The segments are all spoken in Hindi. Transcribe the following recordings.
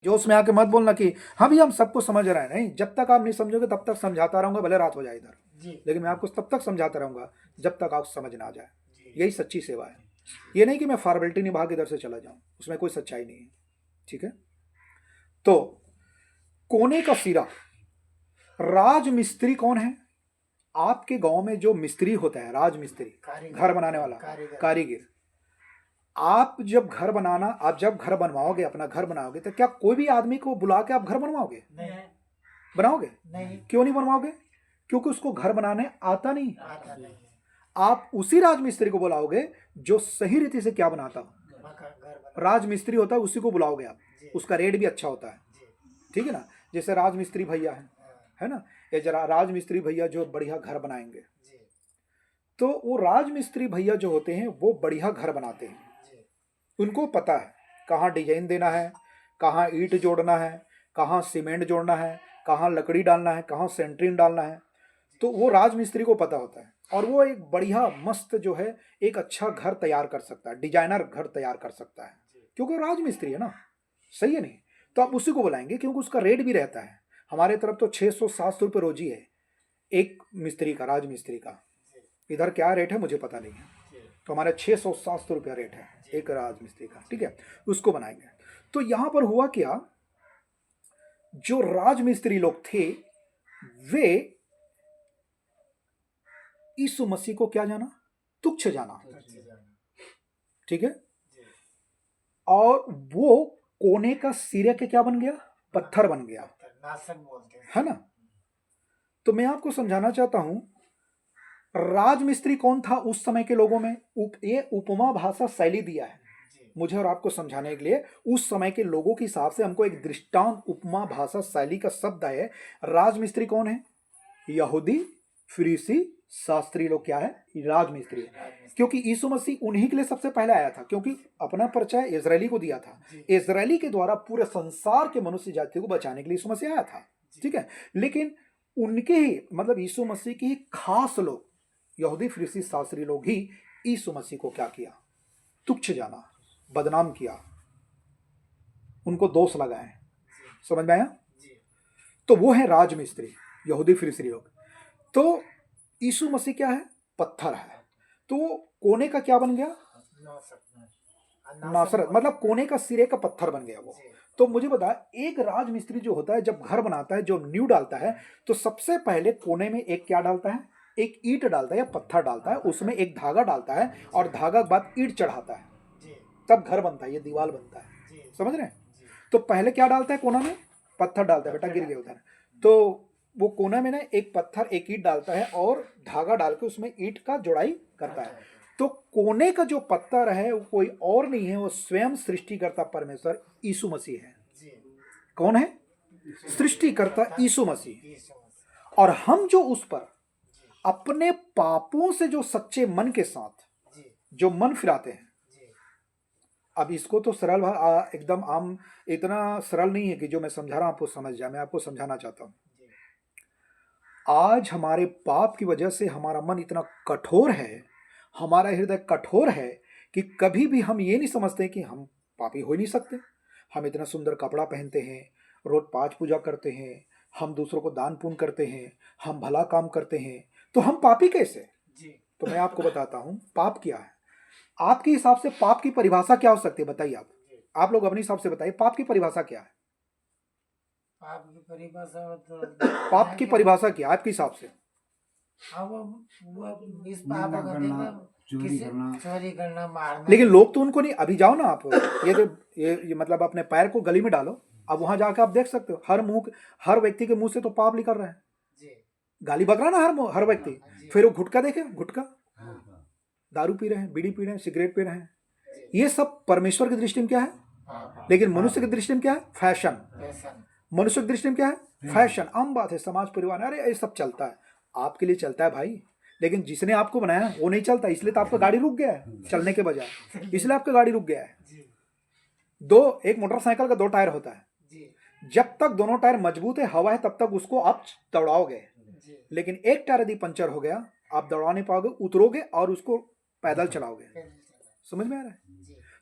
जोश में आके मत बोलना कि हाँ भैया हम सबको समझ रहे हैं। नहीं, जब तक आप नहीं समझोगे तब तक समझाता रहूंगा, भले रात हो जाए इधर, लेकिन मैं आपको तब तक समझाता रहूंगा जब तक आप समझ ना आ जाए। यही सच्ची सेवा है। ये नहीं कि मैं फॉर्मेलिटी निभा के इधर से चला जाऊं, उसमें कोई सच्चाई नहीं है। ठीक है। तो कोने का सिरा, राजमिस्त्री कौन है? आपके गांव में जो मिस्त्री होता है, राजमिस्त्री, घर बनाने वाला, कारीगर। आप जब घर बनवाओगे, अपना घर बनाओगे, तो क्या कोई भी आदमी को बुला के आप घर बनवाओगे? नहीं, बनाओगे? नहीं, क्यों नहीं बनवाओगे? क्योंकि उसको घर बनाने आता नहीं। आता नहीं। आप उसी राजमिस्त्री को बुलाओगे जो सही रीति से क्या बनाता हो। राजमिस्त्री होता है, उसी को बुलाओगे आप, उसका रेट भी अच्छा होता है। ठीक है ना। जैसे राजमिस्त्री भैया है ना, ये जरा राजमिस्त्री भैया जो बढ़िया घर बनाएंगे, तो वो राजमिस्त्री भैया जो होते हैं वो बढ़िया घर बनाते हैं। उनको पता है कहाँ डिजाइन देना है, कहाँ ईंट जोड़ना है, कहाँ सीमेंट जोड़ना है, कहाँ लकड़ी डालना है, कहाँ सेंट्रिंग डालना है। तो वो राजमिस्त्री को पता होता है, और वो एक बढ़िया मस्त जो है एक अच्छा घर तैयार कर सकता है, डिजाइनर घर तैयार कर सकता है, क्योंकि वो राजमिस्त्री है ना। सही है नहीं? तो आप उसी को बुलाएंगे, क्योंकि उसका रेट भी रहता है। हमारे तरफ तो 600-700 रुपये रोजी है एक मिस्त्री का, राजमिस्त्री का। इधर क्या रेट है मुझे पता नहीं है, तो हमारे 600-700 रुपया रेट है एक राजमिस्त्री का। ठीक है, उसको बनाएंगे। तो यहां पर हुआ क्या, जो राजमिस्त्री लोग थे वे यीशु मसीह को क्या जाना? तुच्छ जाना। ठीक है। और वो कोने का सिरे के क्या बन गया? पत्थर बन गया, है ना। तो मैं आपको समझाना चाहता हूं, राजमिस्त्री कौन था उस समय के लोगों में? ये उपमा भाषा शैली दिया है मुझे और आपको समझाने के लिए। उस समय के लोगों के हिसाब से हमको एक दृष्टांत उपमा भाषा शैली का शब्द है। राजमिस्त्री कौन है? यहूदी, फरीसी, शास्त्री लोग क्या है? राजमिस्त्री है। क्योंकि यीशु मसीह उन्हीं के लिए सबसे पहले आया था, क्योंकि अपना परिचय इजरायली को दिया था। इजरायली के द्वारा पूरे संसार के मनुष्य जाति को बचाने के लिए यीशु मसीह आया था। ठीक है। लेकिन उनके ही मतलब यीशु मसीह के ही खास लोग, यहूदी, फरीसी, शास्त्री लोग ही यीशु मसीह को क्या किया? तुच्छ जाना, बदनाम किया, उनको दोष लगाए। समझ में आया? तो वो है राजमिस्त्री, यहूदी, फरीसी लोग। तो यीशु मसीह क्या है? पत्थर है। तो कोने का क्या बन गया? नासरत, मतलब कोने का सिरे का पत्थर बन गया वो। तो मुझे बता, एक राजमिस्त्री जो होता है जब घर बनाता है, जो नींव डालता है, तो सबसे पहले कोने में एक क्या डालता है? एक ईंट डालता है या पत्थर डालता है, उसमें एक धागा डालता है, और धागा के बाद ईंट चढ़ाता है, तब घर बनता है, ये दीवार बनता है। समझ रहे हैं? तो पहले क्या डालता है कोना में? पत्थर डालता है। बेटा गिर गया उधर। तो वो कोना में ना एक पत्थर, एक ईंट डालता है और धागा डाल के उसमें ईंट का जोड़ाई करता है। तो कोने का जो पत्थर है वो कोई और नहीं है, वो स्वयं सृष्टिकर्ता परमेश्वर यीशु मसीह है। कौन है? सृष्टिकर्ता यीशु मसीह। और हम जो उस पर अपने पापों से जो सच्चे मन के साथ जो मन फिराते हैं, अब इसको तो सरल एकदम आम, इतना सरल नहीं है कि जो मैं समझा रहा हूं आपको समझ जाए। मैं आपको समझाना चाहता हूं। आज हमारे पाप की वजह से हमारा मन इतना कठोर है, हमारा हृदय कठोर है, कि कभी भी हम ये नहीं समझते कि हम पापी हो ही नहीं सकते। हम इतना सुंदर कपड़ा पहनते हैं, रोज पाठ पूजा करते हैं, हम दूसरों को दान पुण्य करते हैं, हम भला काम करते हैं, तो हम पापी कैसे? तो मैं आपको बताता हूं पाप क्या है। आपके हिसाब से पाप की परिभाषा क्या हो सकती है? बताइए आप लोग अपने हिसाब से बताइए, पाप की परिभाषा क्या है? पाप की परिभाषा तो पाप की परिभाषा क्या है आपके हिसाब से? इस पाप को चोरी करना, मारना। लेकिन लोग तो उनको नहीं, अभी जाओ ना आप, ये तो ये मतलब अपने पैर को गली में डालो, अब वहां जाकर आप देख सकते हो हर व्यक्ति के मुंह से तो पाप निकल रहा है। गाली बक रहा ना हर व्यक्ति। फिर वो गुटखा देखे, गुटखा, दारू पी रहे हैं, बीड़ी पी रहे हैं, सिगरेट पी रहे हैं, ये सब परमेश्वर की दृष्टि में क्या है? लेकिन मनुष्य की दृष्टि में क्या है? फैशन। मनुष्य की दृष्टि में क्या है? फैशन। आम बात है, समाज परिवार, अरे ये सब चलता है, आपके लिए चलता है भाई, लेकिन जिसने आपको बनाया वो नहीं चलता, इसलिए तो आपका गाड़ी रुक गया है चलने के बजाय, इसलिए आपका गाड़ी रुक गया है। एक मोटरसाइकिल का 2 टायर होता है, जब तक दोनों टायर मजबूत है, हवा है, तब तक उसको आप दौड़ाओगे। लेकिन एक टायर यदि पंचर हो गया, आप दौड़ा नहीं पाओगे, उतरोगे और उसको पैदल चलाओगे। समझ में आ रहा है?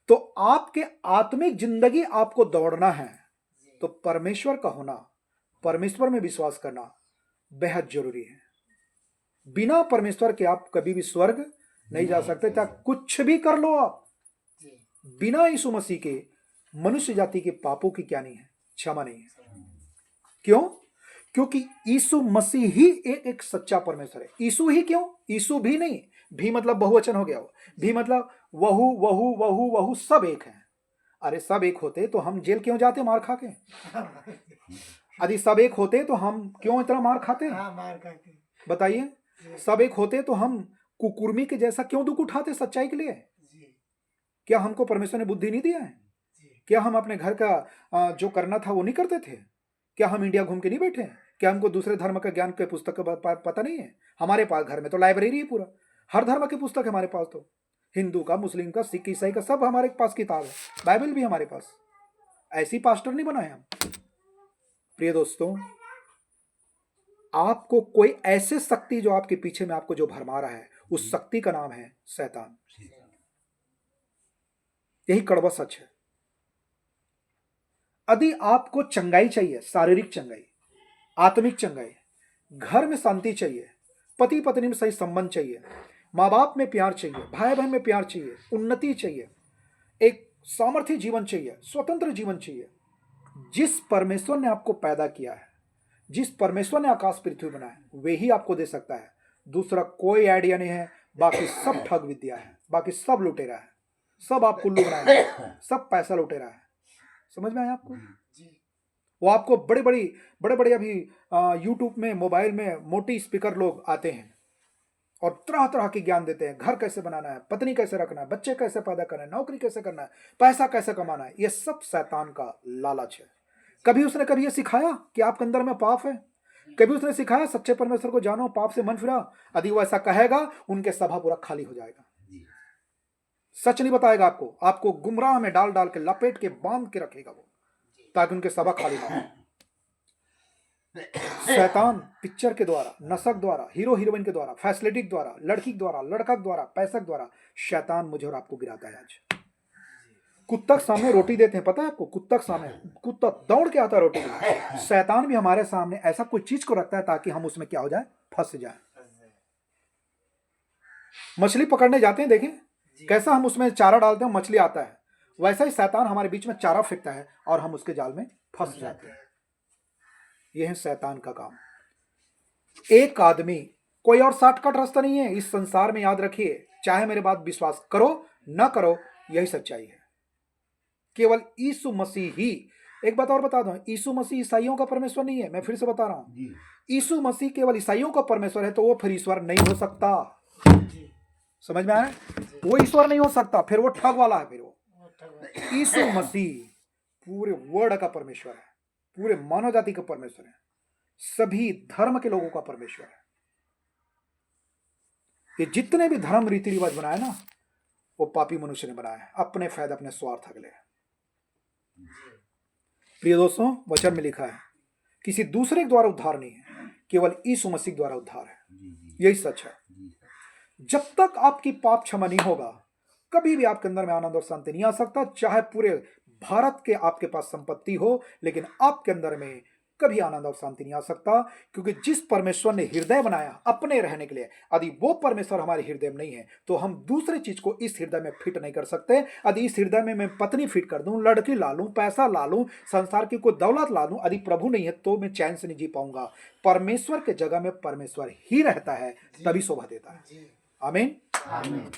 तो आपके आत्मिक जिंदगी आपको दौड़ना है, तो परमेश्वर का होना, परमेश्वर में विश्वास करना बेहद जरूरी है। बिना परमेश्वर के आप कभी भी स्वर्ग नहीं जा सकते, चाहे कुछ भी कर लो आप। बिना यीशु मसीह के मनुष्य जाति के पापों की क्या नहीं है, क्षमा नहीं है। क्यों? क्योंकि यीशु मसीह ही एक सच्चा परमेश्वर है। यीशु ही क्यों? यीशु भी नहीं, भी मतलब बहुवचन हो गया, भी मतलब वहु वहु वहु वहु सब एक है। अरे सब एक होते तो हम जेल क्यों जाते मार खा के? यदि सब एक होते तो हम क्यों इतना मार खाते? बताइए, सब एक होते तो हम कुकुर्मी के जैसा क्यों दुख उठाते सच्चाई के लिए? क्या हमको परमेश्वर ने बुद्धि नहीं दिया है? क्या हम अपने घर का जो करना था वो नहीं करते थे? क्या हम इंडिया घूम के नहीं बैठे? क्या हमको दूसरे धर्म का ज्ञान के पुस्तक का पता नहीं है? हमारे पास घर में तो लाइब्रेरी है, पूरा हर धर्म की पुस्तक है हमारे पास। तो हिंदू का, मुस्लिम का, सिख, ईसाई का, सब हमारे पास किताब है, बाइबल भी हमारे पास। ऐसी पास्टर नहीं बनाए हम। प्रिय दोस्तों, आपको कोई ऐसे शक्ति जो आपके पीछे में आपको जो भरमा रहा है, उस शक्ति का नाम है शैतान। यही कड़वा सच है। यदि आपको चंगाई चाहिए, शारीरिक चंगाई, आत्मिक चंगाई, घर में शांति चाहिए, पति पत्नी में सही संबंध चाहिए, माँ बाप में प्यार चाहिए, भाई बहन में प्यार चाहिए, उन्नति चाहिए, एक सामर्थ्य जीवन चाहिए, स्वतंत्र जीवन चाहिए, जिस परमेश्वर ने आपको पैदा किया है, जिस परमेश्वर ने आकाश पृथ्वी बनाया है, वे ही आपको दे सकता है। दूसरा कोई आइडिया नहीं है। बाकी सब ठग विद्या है, बाकी सब लुटेरा है, सब आपको उल्लू बनाए, सब पैसा लुटेरा है। समझ में आया आपको? वो आपको बड़े बड़े अभी यूट्यूब में, मोबाइल में मोटी स्पीकर लोग आते हैं और तरह तरह के ज्ञान देते हैं। घर कैसे बनाना है, पत्नी कैसे रखना है, बच्चे कैसे पैदा करना है, नौकरी कैसे करना है, पैसा कैसे कमाना है। ये सब शैतान का लालच है। कभी उसने कभी ये सिखाया कि आपके अंदर में पाप है? कभी उसने सिखाया सच्चे परमेश्वर को जानो, पाप से मन फिरा? यदि वो ऐसा कहेगा, उनके सभा पूरा खाली हो जाएगा। सच नहीं बताएगा आपको, आपको गुमराह में डाल डाल के लपेट के बांध के रखेगा वो, ताकि उनके सभा खाली ना हो। शैतान पिक्चर के द्वारा, नशक द्वारा, हीरो हीरोइन के द्वारा, फैसिलिटी के द्वारा, लड़की के द्वारा, लड़का के द्वारा, पैसा के द्वारा, शैतान मुझे और आपको गिराता है। आज कुत्ता के सामने रोटी देते हैं, पता है आपको? कुत्ता के सामने कुत्ता दौड़ के आता है रोटी के। शैतान भी हमारे सामने ऐसा कोई चीज को रखता है ताकि हम उसमें क्या हो जाए, फंस जाए। मछली पकड़ने जाते हैं, देखें कैसा हम उसमें चारा डालते हैं, मछली आता है। वैसा ही शैतान हमारे बीच में चारा फेंकता है और हम उसके जाल में फंस जाते हैं। यह है शैतान का काम। एक आदमी, कोई और शॉर्टकट रास्ता नहीं है इस संसार में। याद रखिए, चाहे मेरे बात विश्वास करो ना करो, यही सच्चाई है। केवल यीशु मसीह ही। एक बात और बता दूं, यीशु मसीह ईसाइयों का परमेश्वर नहीं है। मैं फिर से बता रहा हूं, यीशु मसीह केवल ईसाइयों का परमेश्वर है, तो वो फिर ईश्वर नहीं हो सकता। समझ में आया? वो ईश्वर नहीं हो सकता, फिर वो ठग वाला है। फिर वो यीशु मसीह पूरे वर्ल्ड का परमेश्वर है, पूरे मानव जाति का परमेश्वर है, सभी धर्म के लोगों का परमेश्वर है। ये जितने भी धर्म रीति रिवाज बनाए ना, वो पापी मनुष्य ने बनाया है, अपने फायदे, अपने स्वार्थ के लिए। प्रिय दोस्तों, वचन में लिखा है किसी दूसरे के द्वारा उद्धार नहीं है, केवल यीशु मसीह द्वारा उद्धार है। यही सच है। जब तक आपकी पाप क्षमा नहीं होगा, कभी भी आपके अंदर में आनंद और शांति नहीं आ सकता। चाहे पूरे भारत के आपके पास संपत्ति हो, लेकिन आपके अंदर में कभी आनंद और शांति नहीं आ सकता। क्योंकि जिस परमेश्वर ने हृदय बनाया अपने रहने के लिए, यदि वो परमेश्वर हमारे हृदय में नहीं है, तो हम दूसरे चीज को इस हृदय में फिट नहीं कर सकते। यदि इस हृदय में मैं पत्नी फिट कर दूं, लड़की ला लूं, पैसा ला लूं, संसार की कोई दौलत ला लूं, यदि प्रभु नहीं है तो मैं चैन से नहीं जी पाऊंगा। परमेश्वर के जगह में परमेश्वर ही रहता है, तभी शोभा देता है। आमीन।